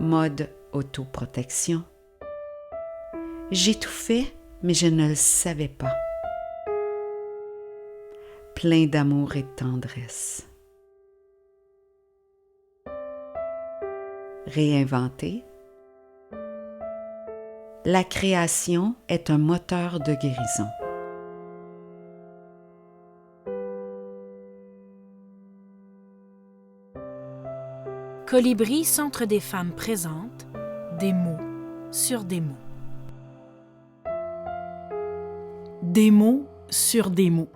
Mode autoprotection. J'étouffais, mais je ne le savais pas. Plein d'amour et de tendresse. Réinventer. La création est un moteur de guérison. Colibri, Centre des femmes présente des mots sur des mots. Des mots sur des mots.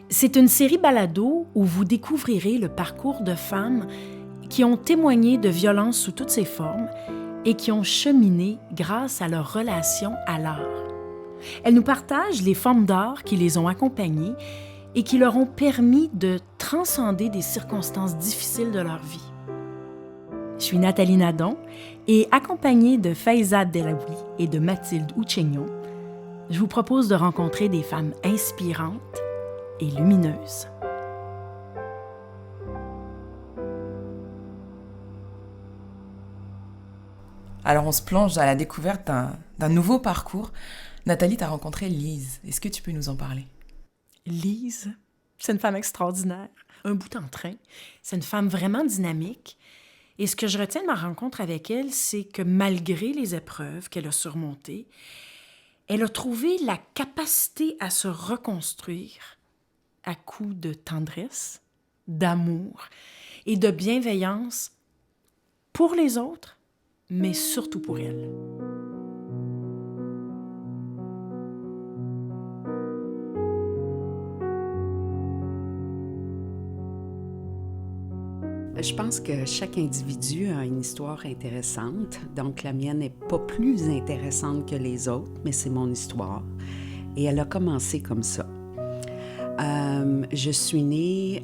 C'est une série balado où vous découvrirez le parcours de femmes qui ont témoigné de violences sous toutes ses formes et qui ont cheminé grâce à leur relation à l'art. Elles nous partagent les formes d'art qui les ont accompagnées et qui leur ont permis de transcender des circonstances difficiles de leur vie. Je suis Nathalie Nadon et accompagnée de Faiza Delaoui et de Mathilde Ouchegnon, je vous propose de rencontrer des femmes inspirantes et lumineuses. Alors on se plonge à la découverte d'un nouveau parcours. Nathalie, tu as rencontré Lise. Est-ce que tu peux nous en parler? Lise, c'est une femme extraordinaire, un bout en train. C'est une femme vraiment dynamique. Et ce que je retiens de ma rencontre avec elle, c'est que malgré les épreuves qu'elle a surmontées, elle a trouvé la capacité à se reconstruire à coups de tendresse, d'amour et de bienveillance pour les autres, mais surtout pour elle. Je pense que chaque individu a une histoire intéressante, donc la mienne n'est pas plus intéressante que les autres, mais c'est mon histoire. Et elle a commencé comme ça. Je suis née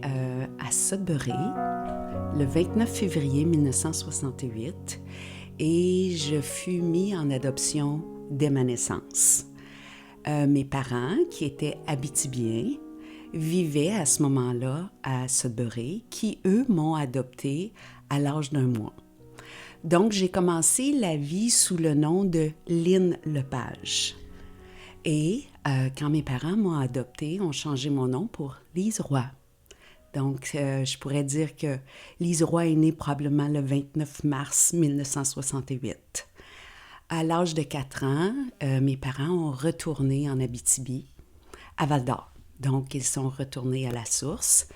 à Sudbury le 29 février 1968 et je fus mis en adoption dès ma naissance. Mes parents, qui étaient abitibiens, vivaient à ce moment-là à Sudbury, qui, eux, m'ont adoptée à l'âge d'1 mois. Donc, j'ai commencé la vie sous le nom de Lynn Lepage. Et quand mes parents m'ont adoptée, ont changé mon nom pour Lise Roy. Donc, je pourrais dire que Lise Roy est née probablement le 29 mars 1968. À l'âge de 4 ans, mes parents ont retourné en Abitibi, à Val-d'Or. Donc, ils sont retournés à la source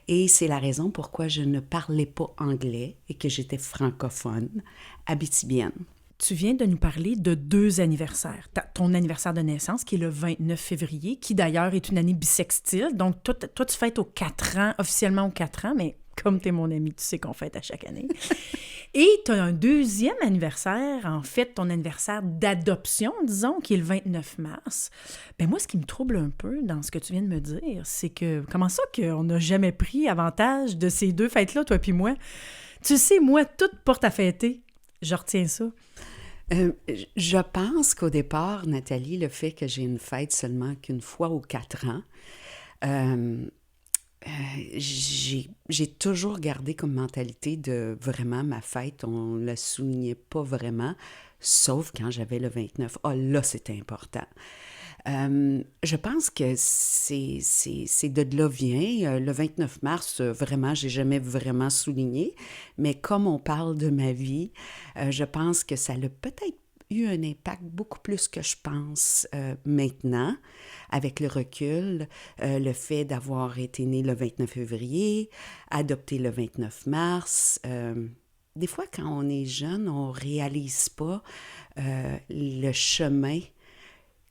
et c'est la raison pourquoi je ne parlais pas anglais et que j'étais francophone, abitibienne. Tu viens de nous parler de 2 anniversaires. Ton anniversaire de naissance, qui est le 29 février, qui d'ailleurs est une année bissextile. Donc, toi tu fêtes aux 4 ans, officiellement aux 4 ans, mais comme tu es mon ami, tu sais qu'on fête à chaque année. Et tu as un 2e anniversaire, en fait, ton anniversaire d'adoption, disons, qui est le 29 mars. Bien, moi, ce qui me trouble un peu dans ce que tu viens de me dire, c'est que, comment ça qu'on n'a jamais pris avantage de ces 2 fêtes-là, toi puis moi? Tu sais, moi, toute porte à fêter. Je retiens ça. Je pense qu'au départ, Nathalie, le fait que j'ai une fête seulement qu'une fois aux 4 ans, j'ai toujours gardé comme mentalité de vraiment ma fête, on ne la soulignait pas vraiment, sauf quand j'avais le 29. Ah, là, c'était important. Je pense que c'est de là vient. Le 29 mars, vraiment, j'ai jamais vraiment souligné, mais comme on parle de ma vie, je pense que ça a peut-être eu un impact beaucoup plus que je pense maintenant, avec le recul, le fait d'avoir été née le 29 février, adoptée le 29 mars. Des fois, quand on est jeune, on ne réalise pas le chemin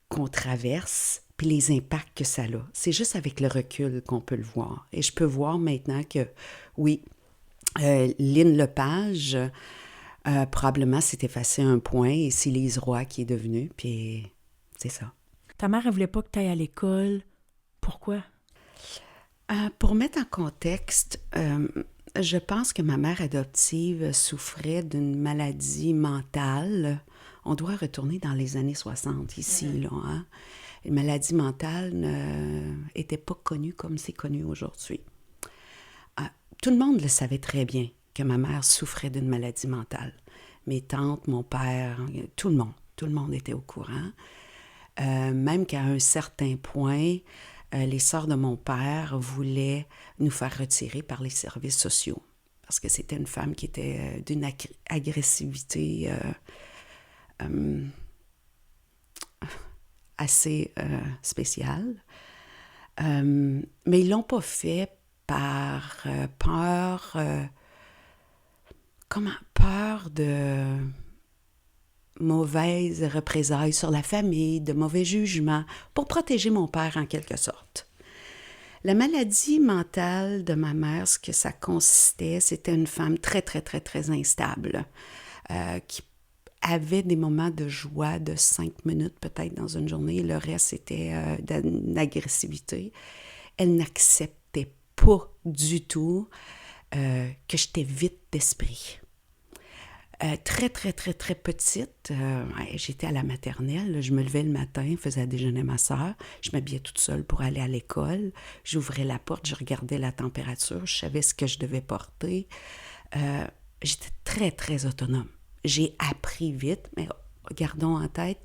qu'on traverse, puis les impacts que ça a. C'est juste avec le recul qu'on peut le voir. Et je peux voir maintenant que, oui, Lynn Lepage, probablement s'est effacé un point, et c'est Lise Roy qui est devenue, puis c'est ça. Ta mère, elle voulait pas que tu ailles à l'école. Pourquoi? Pour mettre en contexte, je pense que ma mère adoptive souffrait d'une maladie mentale. On doit retourner dans les années 60 ici, là. Hein? Une maladie mentale n'était pas connue comme c'est connu aujourd'hui. Tout le monde le savait très bien que ma mère souffrait d'une maladie mentale. mes tantes, mon père, tout le monde était au courant. Même qu'à un certain point, les sœurs de mon père voulaient nous faire retirer par les services sociaux parce que c'était une femme qui était d'une agressivité assez spéciale. Mais ils l'ont pas fait par peur de mauvaises représailles sur la famille, de mauvais jugements, pour protéger mon père en quelque sorte. La maladie mentale de ma mère, ce que ça consistait, c'était une femme très, très, très, très instable, qui avait des moments de joie de 5 minutes peut-être dans une journée. Le reste, c'était d'une agressivité. Elle n'acceptait pas du tout que j'étais vide d'esprit. Très, très, très, très petite, j'étais à la maternelle, je me levais le matin, faisais à déjeuner ma sœur, je m'habillais toute seule pour aller à l'école, j'ouvrais la porte, je regardais la température, je savais ce que je devais porter. J'étais très, très autonome. J'ai appris vite, mais gardons en tête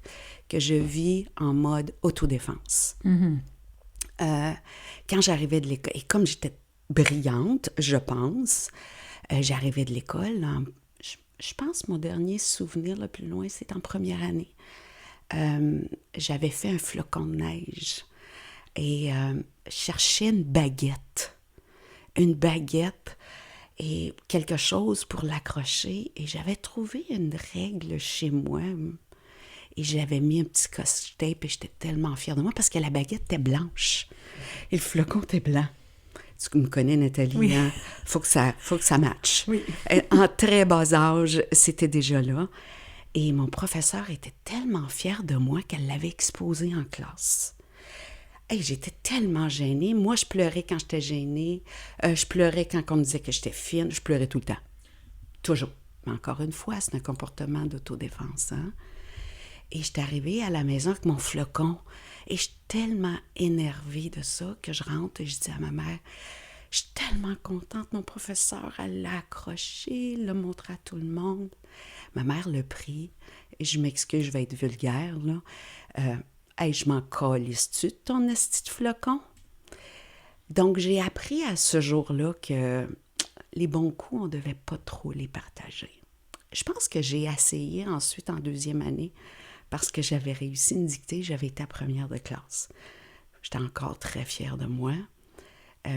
que je vis en mode autodéfense. Mm-hmm. Quand j'arrivais de l'école, et comme j'étais brillante, je pense, j'arrivais de l'école, je pense mon dernier souvenir le plus loin, c'est en première année. J'avais fait un flocon de neige et je cherchais une baguette et quelque chose pour l'accrocher. Et j'avais trouvé une règle chez moi et j'avais mis un petit scotch tape et j'étais tellement fière de moi parce que la baguette était blanche et le flocon était blanc. Tu me connais, Nathalie, oui. Hein? Faut que ça matche. Oui. En très bas âge, c'était déjà là. Et mon professeur était tellement fier de moi qu'elle l'avait exposé en classe. Hey, j'étais tellement gênée. Moi, je pleurais quand j'étais gênée. Je pleurais quand on me disait que j'étais fine. Je pleurais tout le temps. Toujours. Mais encore une fois, c'est un comportement d'autodéfense. Hein? Et j'étais arrivée à la maison avec mon flocon. Et je suis tellement énervée de ça que je rentre et je dis à ma mère, je suis tellement contente, mon professeur, elle l'a accroché, l'a montré à tout le monde. Ma mère l'a pris, et je m'excuse, je vais être vulgaire, là. Hey, je m'en calisse-tu de ton esti de flocon? Donc, j'ai appris à ce jour-là que les bons coups, on ne devait pas trop les partager. Je pense que j'ai essayé ensuite en deuxième année parce que j'avais réussi une dictée, j'avais été à première de classe. J'étais encore très fière de moi.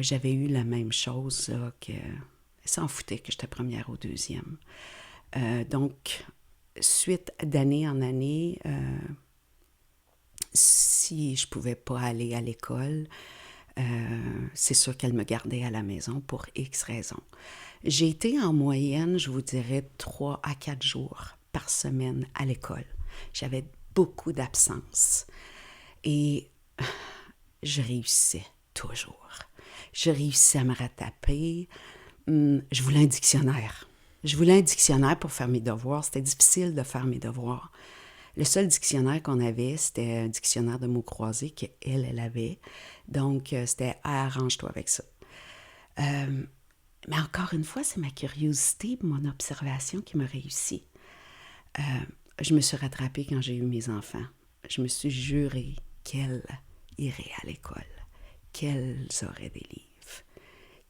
J'avais eu la même chose, là, que s'en foutait que j'étais première ou deuxième. Donc, suite d'année en année, si je ne pouvais pas aller à l'école, c'est sûr qu'elle me gardait à la maison pour X raisons. J'ai été en moyenne, je vous dirais, 3 à 4 jours par semaine à l'école. J'avais beaucoup d'absence et je réussissais toujours. Je réussissais à me rattraper. Je voulais un dictionnaire. Je voulais un dictionnaire pour faire mes devoirs. C'était difficile de faire mes devoirs. Le seul dictionnaire qu'on avait, c'était un dictionnaire de mots croisés qu'elle avait. Donc, c'était « arrange-toi avec ça ». Mais encore une fois, c'est ma curiosité, mon observation qui m'a réussi. Je me suis rattrapée quand j'ai eu mes enfants. Je me suis jurée qu'elles iraient à l'école, qu'elles auraient des livres,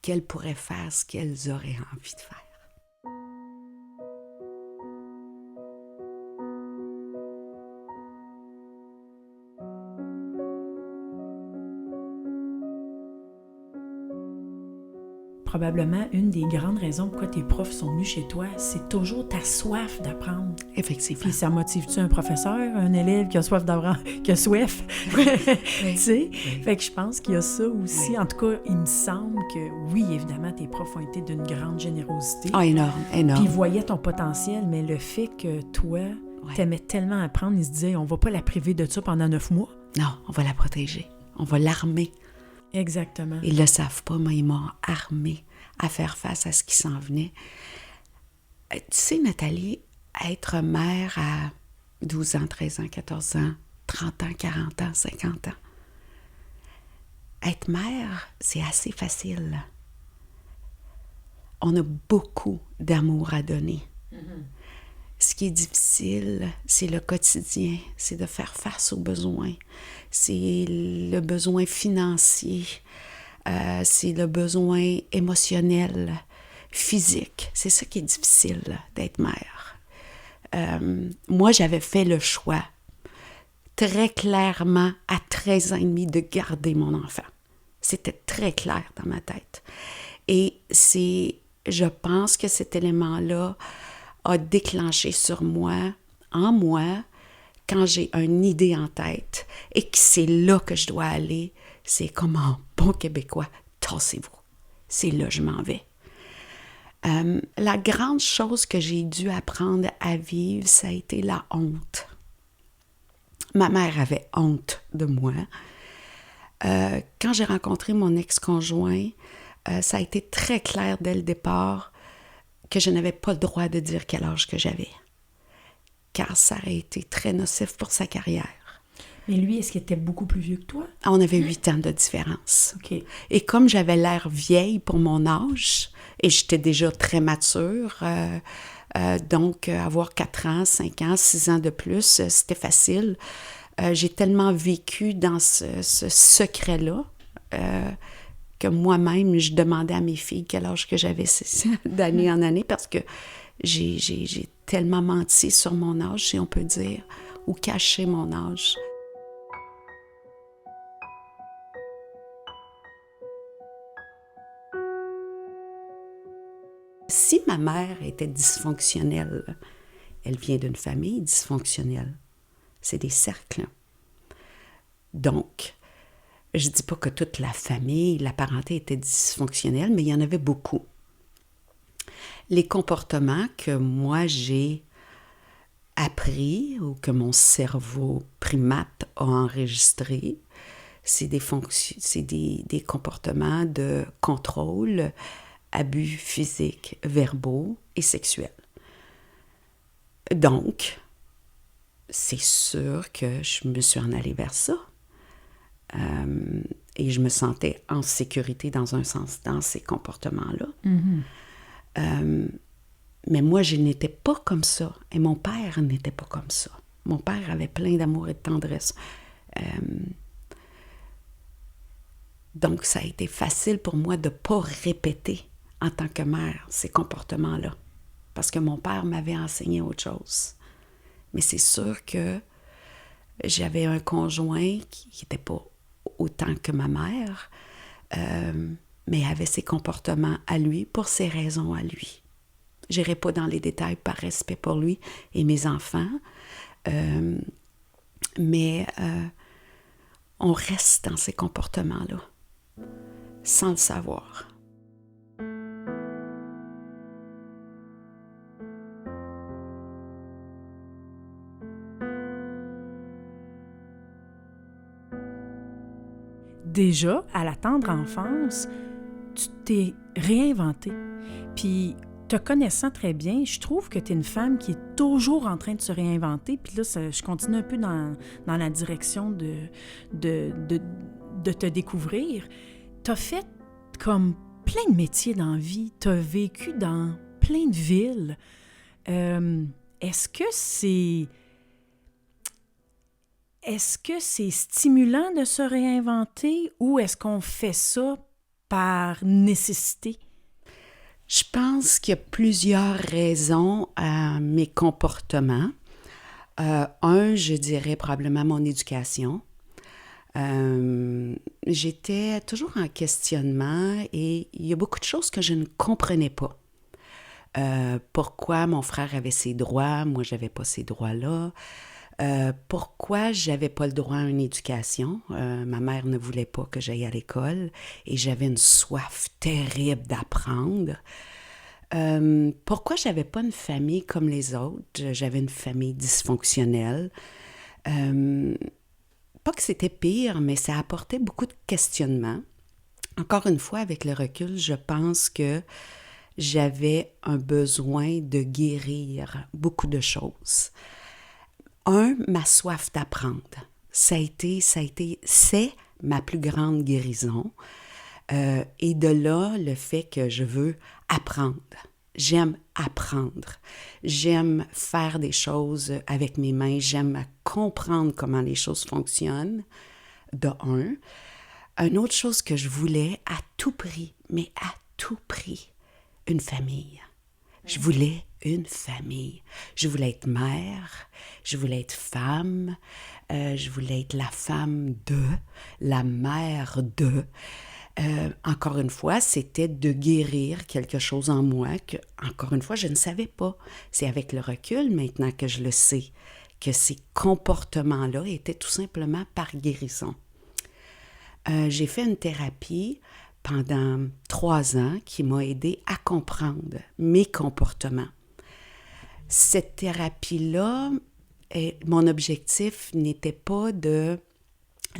qu'elles pourraient faire ce qu'elles auraient envie de faire. Probablement une des grandes raisons pourquoi tes profs sont venus chez toi, c'est toujours ta soif d'apprendre. Effectivement. Puis ça motive-tu un professeur, un élève qui a soif d'apprendre, qui a soif? Oui. Tu sais? Oui. Fait que je pense qu'il y a ça aussi. Oui. En tout cas, il me semble que, oui, évidemment, tes profs ont été d'une grande générosité. Ah, énorme. Puis ils voyaient ton potentiel, mais le fait que toi, t'aimais tellement apprendre, ils se disaient, on va pas la priver de ça pendant 9 mois. Non, on va la protéger. On va l'armer. Exactement. Ils le savent pas, mais ils m'ont armée à faire face à ce qui s'en venait. Tu sais, Nathalie, être mère à 12 ans, 13 ans, 14 ans, 30 ans, 40 ans, 50 ans, être mère, c'est assez facile. On a beaucoup d'amour à donner. Mm-hmm. Ce qui est difficile, c'est le quotidien, c'est de faire face aux besoins. C'est le besoin financier, c'est le besoin émotionnel, physique. C'est ça qui est difficile d'être mère. Moi, j'avais fait le choix très clairement à 13 ans et demi de garder mon enfant. C'était très clair dans ma tête. Et je pense que cet élément-là a déclenché sur moi, en moi, quand j'ai une idée en tête et que c'est là que je dois aller, c'est comme un bon Québécois, tassez-vous. C'est là que je m'en vais. La grande chose que j'ai dû apprendre à vivre, ça a été la honte. Ma mère avait honte de moi. Quand j'ai rencontré mon ex-conjoint, ça a été très clair dès le départ que je n'avais pas le droit de dire quel âge que j'avais, car ça aurait été très nocif pour sa carrière. Mais lui, est-ce qu'il était beaucoup plus vieux que toi? On avait 8 ans de différence. OK. Et comme j'avais l'air vieille pour mon âge, et j'étais déjà très mature, donc avoir 4 ans, 5 ans, 6 ans de plus, c'était facile. J'ai tellement vécu dans ce secret-là que moi-même, je demandais à mes filles quel âge que j'avais d'année en année parce que j'ai tellement menti sur mon âge, si on peut dire, ou caché mon âge. Si ma mère était dysfonctionnelle, elle vient d'une famille dysfonctionnelle. C'est des cercles. Donc, je ne dis pas que toute la famille, la parenté était dysfonctionnelle, mais il y en avait beaucoup. Les comportements que moi j'ai appris ou que mon cerveau primate a enregistrés, c'est des comportements de contrôle, abus physiques, verbaux et sexuels. Donc, c'est sûr que je me suis en allée vers ça. Et je me sentais en sécurité dans un sens, dans ces comportements-là. Mais moi, je n'étais pas comme ça. Et mon père n'était pas comme ça. Mon père avait plein d'amour et de tendresse. Donc, ça a été facile pour moi de ne pas répéter en tant que mère ces comportements-là. Parce que mon père m'avait enseigné autre chose. Mais c'est sûr que j'avais un conjoint qui n'était pas autant que ma mère, mais avait ses comportements à lui pour ses raisons à lui. Je n'irai pas dans les détails par respect pour lui et mes enfants, mais on reste dans ces comportements-là, sans le savoir. Déjà, à la tendre enfance, tu t'es réinventé. Puis, te connaissant très bien, je trouve que tu es une femme qui est toujours en train de se réinventer. Puis là, je continue un peu dans la direction de te découvrir. Tu as fait comme plein de métiers dans la vie. Tu as vécu dans plein de villes. Est-ce que c'est stimulant de se réinventer ou est-ce qu'on fait ça par nécessité? Je pense qu'il y a plusieurs raisons à mes comportements. Je dirais probablement mon éducation. J'étais toujours en questionnement et il y a beaucoup de choses que je ne comprenais pas. Pourquoi mon frère avait ses droits, moi j'avais pas ces droits-là. Pourquoi j'avais pas le droit à une éducation. Ma mère ne voulait pas que j'aille à l'école et j'avais une soif terrible d'apprendre. Pourquoi j'avais pas une famille comme les autres. J'avais une famille dysfonctionnelle. Pas que c'était pire, mais ça apportait beaucoup de questionnements. Encore une fois, avec le recul, je pense que j'avais un besoin de guérir beaucoup de choses. Ma soif d'apprendre. C'est ma plus grande guérison. Et de là, le fait que je veux apprendre. J'aime apprendre. J'aime faire des choses avec mes mains. J'aime comprendre comment les choses fonctionnent, de un. Une autre chose que je voulais à tout prix, mais à tout prix, une famille. Je voulais une famille. Je voulais être mère, je voulais être femme, je voulais être la femme de, la mère de. Encore une fois, c'était de guérir quelque chose en moi que, encore une fois, je ne savais pas. C'est avec le recul maintenant que je le sais, que ces comportements-là étaient tout simplement par guérison. J'ai fait une thérapie pendant 3 ans qui m'a aidée à comprendre mes comportements. Cette thérapie-là, mon objectif n'était pas de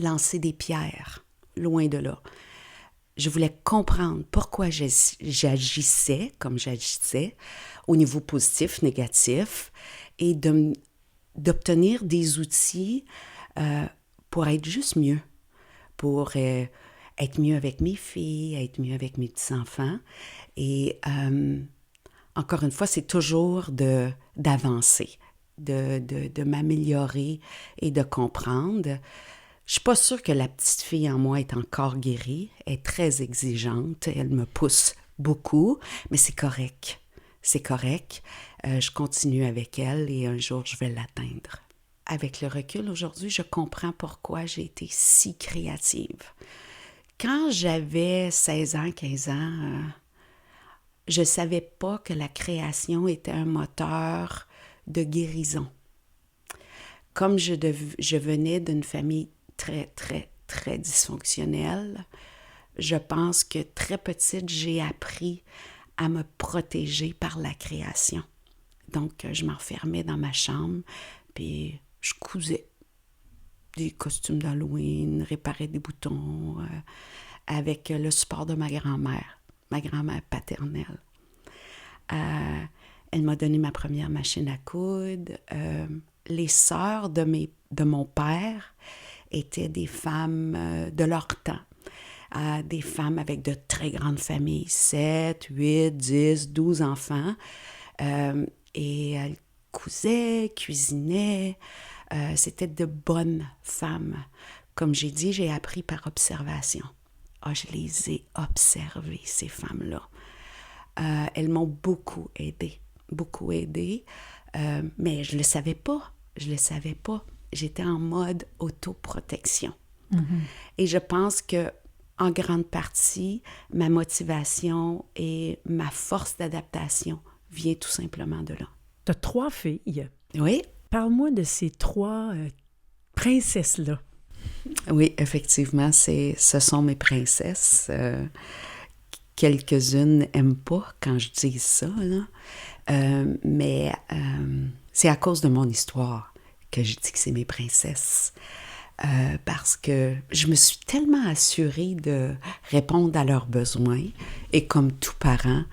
lancer des pierres, loin de là. Je voulais comprendre pourquoi j'agissais comme j'agissais au niveau positif, négatif, et d'obtenir des outils pour être juste mieux, pour être mieux avec mes filles, être mieux avec mes petits-enfants. Et encore une fois, c'est toujours d'avancer, de m'améliorer et de comprendre. Je suis pas sûre que la petite fille en moi est encore guérie. Elle est très exigeante. Elle me pousse beaucoup, mais c'est correct. C'est correct. Je continue avec elle et un jour, je vais l'atteindre. Avec le recul, aujourd'hui, je comprends pourquoi j'ai été si créative. Quand j'avais 16 ans, 15 ans, je ne savais pas que la création était un moteur de guérison. Comme je venais d'une famille très, très, très dysfonctionnelle, je pense que très petite, j'ai appris à me protéger par la création. Donc, je m'enfermais dans ma chambre, puis je cousais des costumes d'Halloween, réparais des boutons avec le support de ma grand-mère paternelle. Elle m'a donné ma première machine à coudre. Les sœurs de mon père étaient des femmes de leur temps, des femmes avec de très grandes familles, 7, 8, 10, 12 enfants. Et elles cousaient, cuisinaient. C'était de bonnes femmes. Comme j'ai dit, j'ai appris par observation. Je les ai observées, ces femmes-là. Elles m'ont beaucoup aidée, mais je ne le savais pas. J'étais en mode autoprotection. Mm-hmm. Et je pense que, en grande partie, ma motivation et ma force d'adaptation vient tout simplement de là. Tu as 3 filles. Oui. Parle-moi de ces 3 princesses-là. Oui, effectivement, ce sont mes princesses. Quelques-unes n'aiment pas quand je dis ça, là. Mais c'est à cause de mon histoire que je dis que c'est mes princesses. Parce que je me suis tellement assurée de répondre à leurs besoins. Et comme tout parent,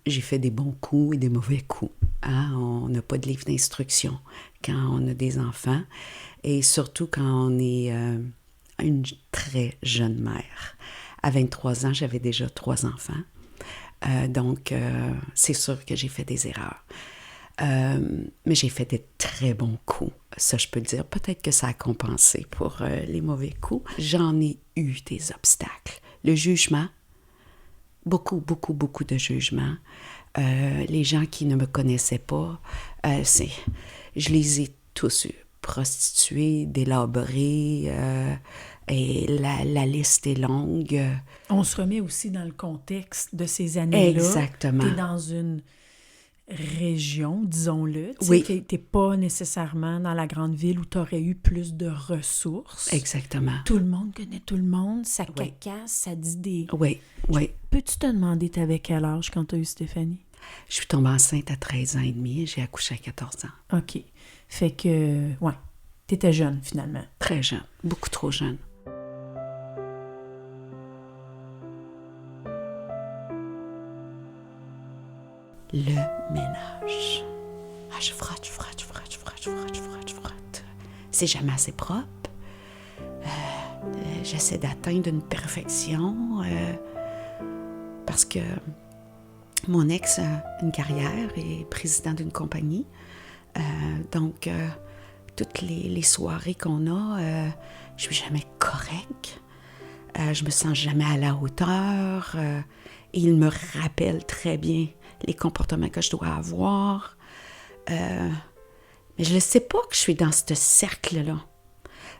j'ai fait des bons coups et des mauvais coups. Hein? On n'a pas de livre d'instruction quand on a des enfants. Et surtout quand on est une très jeune mère. À 23 ans, j'avais déjà 3 enfants. Donc, c'est sûr que j'ai fait des erreurs. Mais j'ai fait des très bons coups. Ça, je peux le dire. Peut-être que ça a compensé pour les mauvais coups. J'en ai eu des obstacles. Le jugement, beaucoup de jugement. Les gens qui ne me connaissaient pas, je les ai tous eus. Prostituées, délabrées, et la liste est longue. On se remet aussi dans le contexte de ces années-là. Exactement. Tu es dans une région, disons-le. Oui. Tu n'es pas nécessairement dans la grande ville où tu aurais eu plus de ressources. Exactement. Tout le monde connaît tout le monde, ça Oui. cacasse, ça dit des... Oui. Peux-tu te demander t'avais quel âge quand tu as eu Stéphanie? Je suis tombée enceinte à 13 ans et demi et j'ai accouché à 14 ans. OK. Fait que, ouais, t'étais jeune, finalement. Très jeune, beaucoup trop jeune. Le ménage. Je frotte. C'est jamais assez propre. J'essaie d'atteindre une perfection parce que Mon ex a une carrière et est président d'une compagnie. Donc, toutes les soirées qu'on a, je suis jamais correcte. Je me sens jamais à la hauteur. Et il me rappelle très bien les comportements que je dois avoir. Mais je ne sais pas que je suis dans ce cercle-là.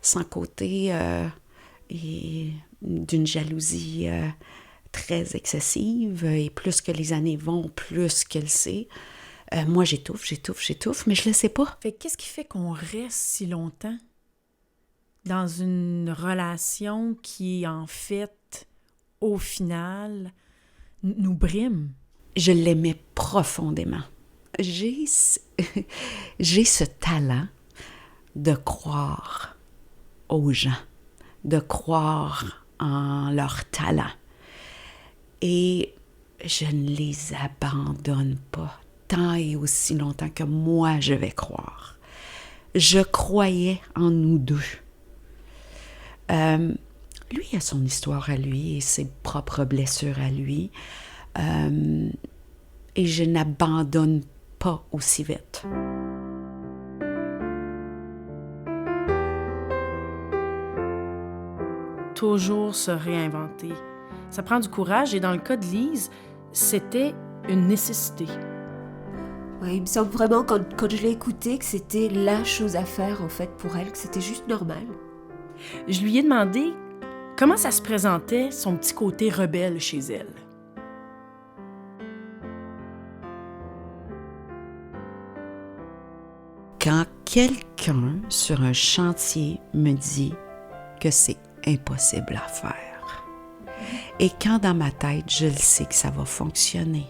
Sans côté d'une jalousie très excessive. Et plus que les années vont, plus qu'elle sait. Moi, j'étouffe, mais je le sais pas. Fait qu'est-ce qui fait qu'on reste si longtemps dans une relation qui, en fait, au final, nous brime? Je l'aimais profondément. J'ai ce talent de croire aux gens, de croire en leur talent. Et je ne les abandonne pas tant et aussi longtemps que moi je vais croire. Je croyais en nous deux. Lui a son histoire à lui et ses propres blessures à lui. Et je n'abandonne pas aussi vite. Toujours se réinventer. Ça prend du courage et dans le cas de Lise, c'était une nécessité. Ouais, il me semble vraiment, quand je l'ai écouté, que c'était la chose à faire, en fait, pour elle, que c'était juste normal. Je lui ai demandé comment ça se présentait, son petit côté rebelle chez elle. Quand quelqu'un sur un chantier me dit que c'est impossible à faire, et quand dans ma tête, je le sais que ça va fonctionner,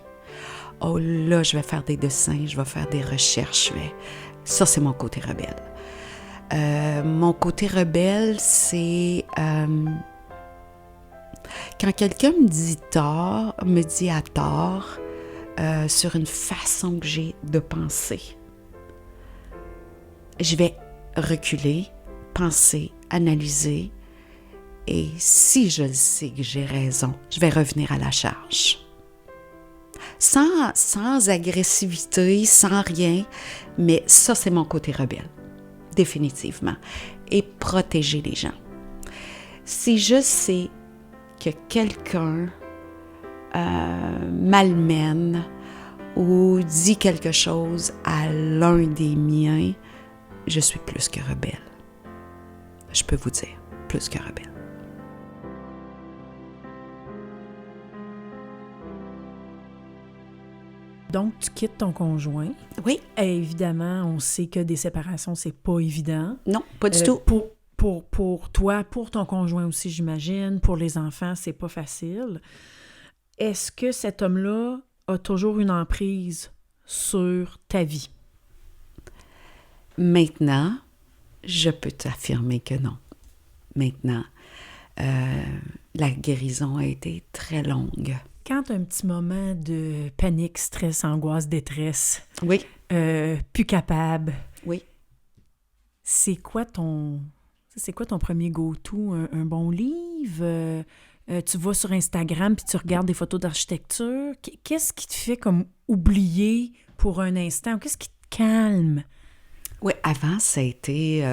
oh là, je vais faire des dessins, je vais faire des recherches, ça c'est mon côté rebelle. Mon côté rebelle, c'est quand quelqu'un me dit à tort sur une façon que j'ai de penser. Je vais reculer, penser, analyser, et si je le sais que j'ai raison, je vais revenir à la charge. Sans agressivité, sans rien, mais ça, c'est mon côté rebelle, définitivement. Et protéger les gens. Si je sais que quelqu'un malmène ou dit quelque chose à l'un des miens, je suis plus que rebelle. Je peux vous dire, plus que rebelle. Donc, tu quittes ton conjoint. Oui. Et évidemment, on sait que des séparations, c'est pas évident. Non, pas du tout. Pour toi, pour ton conjoint aussi, j'imagine, pour les enfants, c'est pas facile. Est-ce que cet homme-là a toujours une emprise sur ta vie? Maintenant, je peux t'affirmer que non. Maintenant, la guérison a été très longue. Quand tu as un petit moment de panique, stress, angoisse, détresse, Oui. plus capable, Oui. c'est quoi ton premier go-to? Un bon livre? Tu vas sur Instagram puis tu regardes des photos d'architecture. Qu'est-ce qui te fait comme oublier pour un instant? Qu'est-ce qui te calme? Oui, avant, ça a été...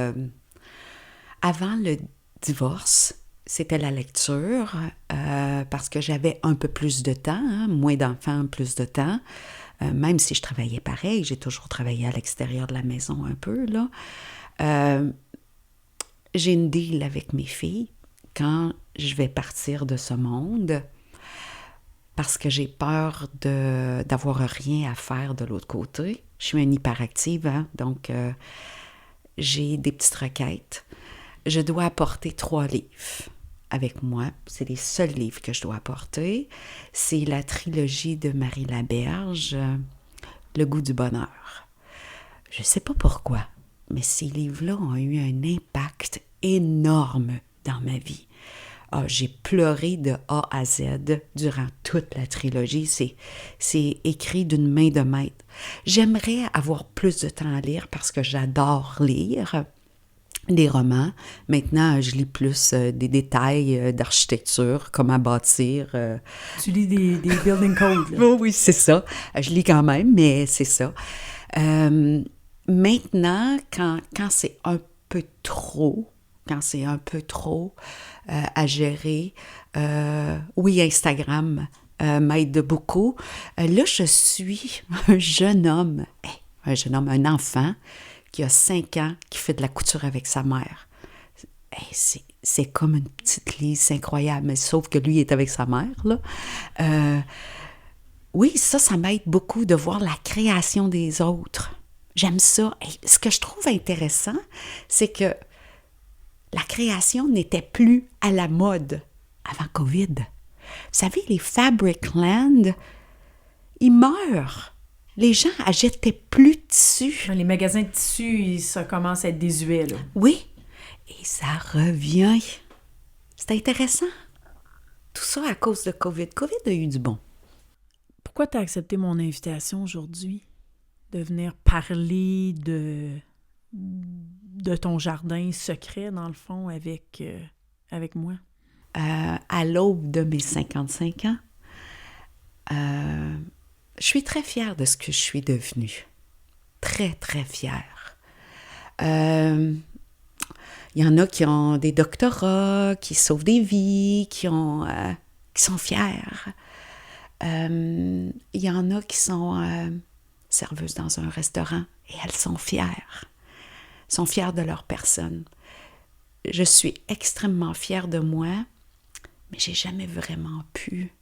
avant le divorce, c'était la lecture, parce que j'avais un peu plus de temps, moins d'enfants, plus de temps. Même si je travaillais pareil, j'ai toujours travaillé à l'extérieur de la maison un peu, là. J'ai une deal avec mes filles quand je vais partir de ce monde, parce que j'ai peur d'avoir rien à faire de l'autre côté. Je suis une hyperactive, donc j'ai des petites requêtes. Je dois apporter 3 livres avec moi. C'est les seuls livres que je dois apporter. C'est la trilogie de Marie Laberge, Le goût du bonheur. Je ne sais pas pourquoi, mais ces livres-là ont eu un impact énorme dans ma vie. J'ai pleuré de A à Z durant toute la trilogie. C'est écrit d'une main de maître. J'aimerais avoir plus de temps à lire parce que j'adore lire. des romans. Maintenant, je lis plus des détails d'architecture, comment bâtir. Tu lis des building codes, là. Oh oui, c'est ça. Je lis quand même, mais c'est ça. Maintenant, quand c'est un peu trop, à gérer, oui, Instagram m'aide beaucoup. Là, je suis un jeune homme, un enfant qui a 5 ans, qui fait de la couture avec sa mère. C'est comme une petite Lise, c'est incroyable, mais sauf que lui est avec sa mère, là. Oui, ça m'aide beaucoup de voir la création des autres. J'aime ça. Et ce que je trouve intéressant, c'est que la création n'était plus à la mode avant COVID. Vous savez, les Fabric Land, ils meurent. Les gens achetaient plus de tissus. Les magasins de tissus, ça commence à être désuet, là. Oui, et ça revient. C'est intéressant. Tout ça à cause de COVID. COVID a eu du bon. Pourquoi tu as accepté mon invitation aujourd'hui? De venir parler de ton jardin secret, dans le fond, avec moi? À l'aube de mes 55 ans, je suis très fière de ce que je suis devenue. Très, très fière. Il y en a qui ont des doctorats, qui sauvent des vies, qui sont fiers. Il y en a qui sont serveuses dans un restaurant et elles sont fières. Sont fières de leur personne. Je suis extrêmement fière de moi, mais j'ai jamais vraiment pu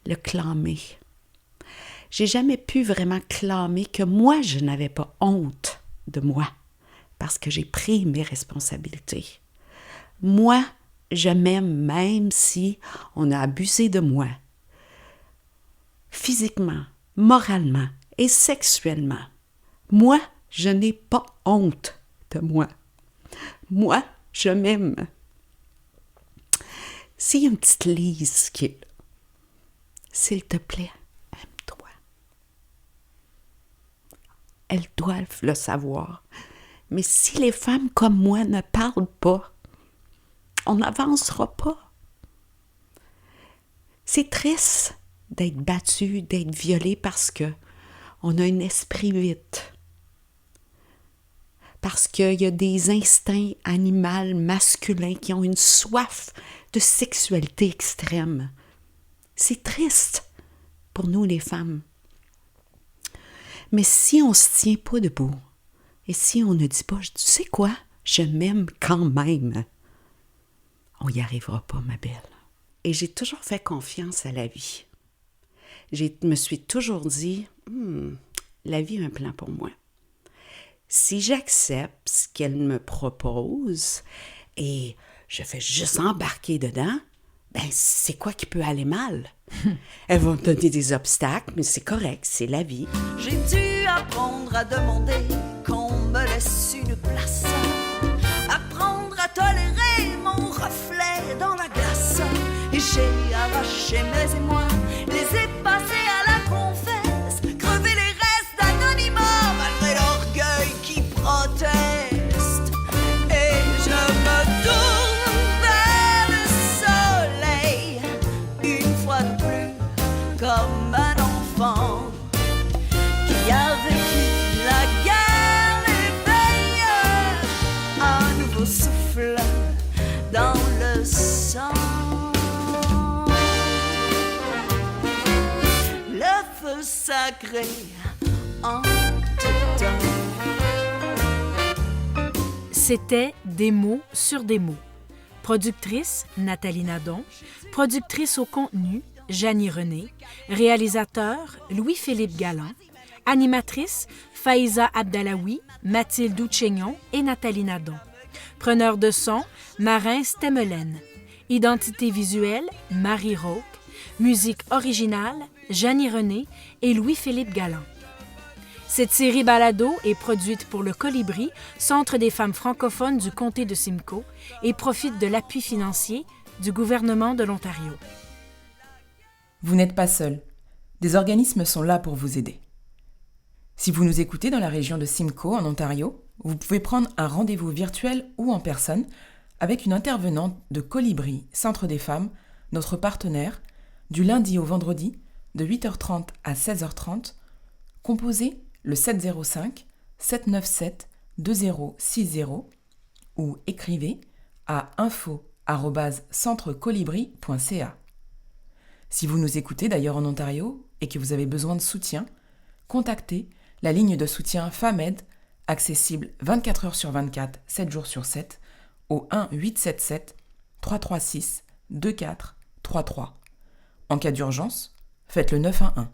le clamer. J'ai jamais pu vraiment clamer que moi, je n'avais pas honte de moi parce que j'ai pris mes responsabilités. Moi, je m'aime même si on a abusé de moi. Physiquement, moralement et sexuellement. Moi, je n'ai pas honte de moi. Moi, je m'aime. S'il y a une petite Lise qui est là, s'il te plaît, aime-toi. Elles doivent le savoir. Mais si les femmes comme moi ne parlent pas, on n'avancera pas. C'est triste d'être battu, d'être violé parce que on a un esprit vite. Parce qu'il y a des instincts animaux masculins qui ont une soif de sexualité extrême. C'est triste pour nous les femmes. Mais si on ne se tient pas debout, et si on ne dit pas, tu sais quoi, je m'aime quand même, on n'y arrivera pas, ma belle. Et j'ai toujours fait confiance à la vie. Je me suis toujours dit, la vie a un plan pour moi. Si j'accepte ce qu'elle me propose et je fais juste embarquer dedans, c'est quoi qui peut aller mal? Elle va me donner des obstacles, mais c'est correct, c'est la vie. J'ai dû apprendre à demander qu'on me laisse une place, apprendre à tolérer mon reflet dans la glace. Et j'ai arraché mes émois, les ai passés à la confesse, crevé les restes d'anonymat malgré l'orgueil qui proteste. Et je me tourne vers le soleil, une fois de plus, comme un enfant qui a vécu la guerre, l'éveille, un nouveau souffle dans le sang. Sacré en dedans. C'était Des mots sur des mots. Productrice, Nathalie Nadon. Productrice au contenu, Janie René. Réalisateur, Louis-Philippe Galland. Animatrice, Faiza Abdallaoui, Mathilde Ouchegnon et Nathalie Nadon. Preneur de son, Marin Stemelen. Identité visuelle, Marie Rauque. Musique originale, Janie René et Louis-Philippe Galland. Cette série balado est produite pour le Colibri, Centre des femmes francophones du comté de Simcoe, et profite de l'appui financier du gouvernement de l'Ontario. Vous n'êtes pas seul. Des organismes sont là pour vous aider. Si vous nous écoutez dans la région de Simcoe, en Ontario, vous pouvez prendre un rendez-vous virtuel ou en personne avec une intervenante de Colibri, Centre des femmes, notre partenaire, du lundi au vendredi, de 8h30 à 16h30. Composez le 705 797 2060 ou écrivez à info@centrecolibri.ca. Si vous nous écoutez d'ailleurs en Ontario et que vous avez besoin de soutien, contactez la ligne de soutien FAMED, accessible 24 heures sur 24, 7 jours sur 7, au 1-877 336 2433. En cas d'urgence, faites le 911.